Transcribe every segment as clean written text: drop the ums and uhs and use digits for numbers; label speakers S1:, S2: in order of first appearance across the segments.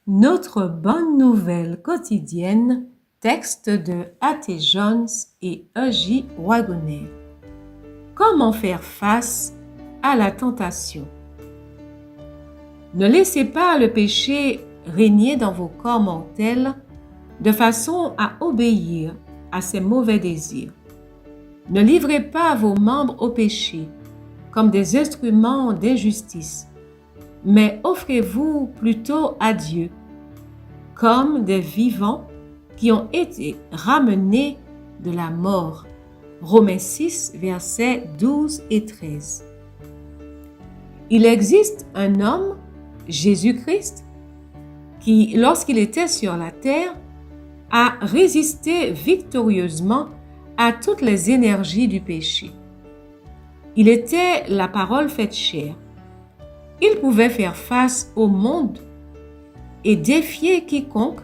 S1: Notre bonne nouvelle quotidienne, texte de A.T. Jones et E.J. Wagoner. Comment faire face à la tentation? Ne laissez pas le péché régner dans vos corps mortels de façon à obéir à ses mauvais désirs. Ne livrez pas vos membres au péché comme des instruments d'injustice, mais offrez-vous plutôt à Dieu comme des vivants qui ont été ramenés de la mort. Romains 6, versets 12 et 13. Il existe un homme, Jésus-Christ, qui, lorsqu'il était sur la terre, a résisté victorieusement à toutes les énergies du péché. Il était la parole faite chair. Il pouvait faire face au monde et défier quiconque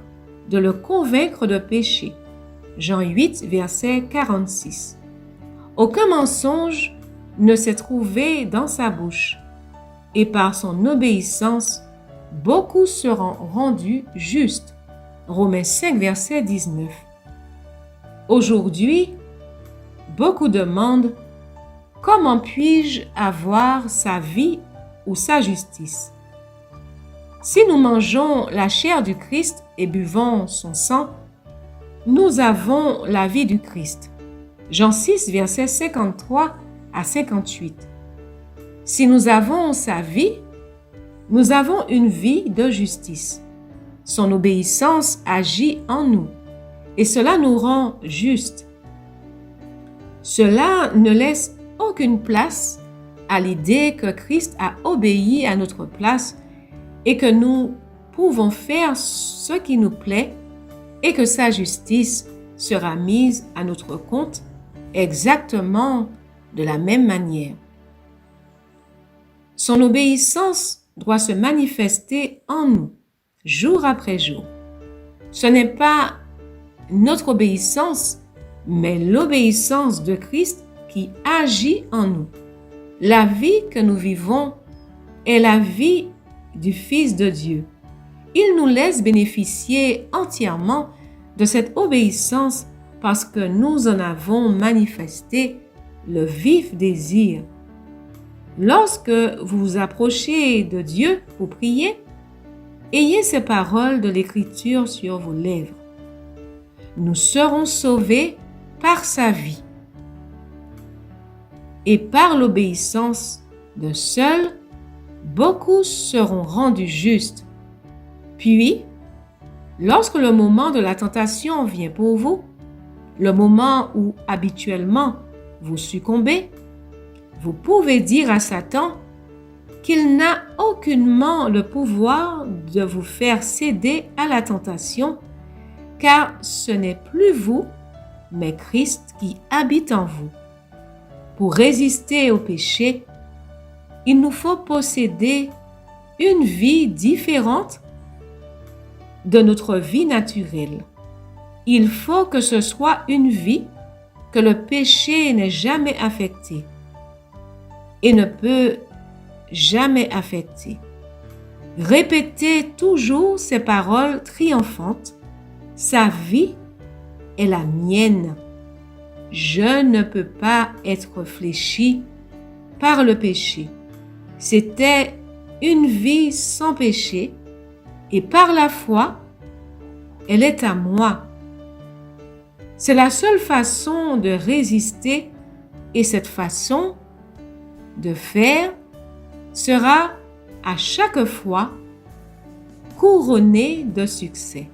S1: de le convaincre de péché. Jean 8, verset 46. Aucun mensonge ne s'est trouvé dans sa bouche, et par son obéissance, beaucoup seront rendus justes. Romains 5, verset 19. Aujourd'hui, beaucoup demandent « Comment puis-je avoir sa vie ou sa justice ?» Si nous mangeons la chair du Christ et buvons son sang, nous avons la vie du Christ. Jean 6, versets 53 à 58. Si nous avons sa vie, nous avons une vie de justice. Son obéissance agit en nous et cela nous rend justes. Cela ne laisse aucune place à l'idée que Christ a obéi à notre place et que nous pouvons faire ce qui nous plaît et que sa justice sera mise à notre compte exactement de la même manière. Son obéissance doit se manifester en nous, jour après jour. Ce n'est pas notre obéissance, mais l'obéissance de Christ qui agit en nous. La vie que nous vivons est la vie du Fils de Dieu. Il nous laisse bénéficier entièrement de cette obéissance parce que nous en avons manifesté le vif désir. Lorsque vous vous approchez de Dieu pour prier, ayez ces paroles de l'Écriture sur vos lèvres. Nous serons sauvés par sa vie et par l'obéissance d'un seul, beaucoup seront rendus justes. Puis, lorsque le moment de la tentation vient pour vous, le moment où habituellement vous succombez, vous pouvez dire à Satan qu'il n'a aucunement le pouvoir de vous faire céder à la tentation, car ce n'est plus vous, mais Christ qui habite en vous. Pour résister au péché, il nous faut posséder une vie différente de notre vie naturelle. Il faut que ce soit une vie que le péché n'ait jamais affectée et ne peut jamais affecter. Répétez toujours ces paroles triomphantes. Sa vie est la mienne. Je ne peux pas être fléchi par le péché. C'était une vie sans péché et par la foi, elle est à moi. C'est la seule façon de résister et cette façon de faire sera à chaque fois couronnée de succès.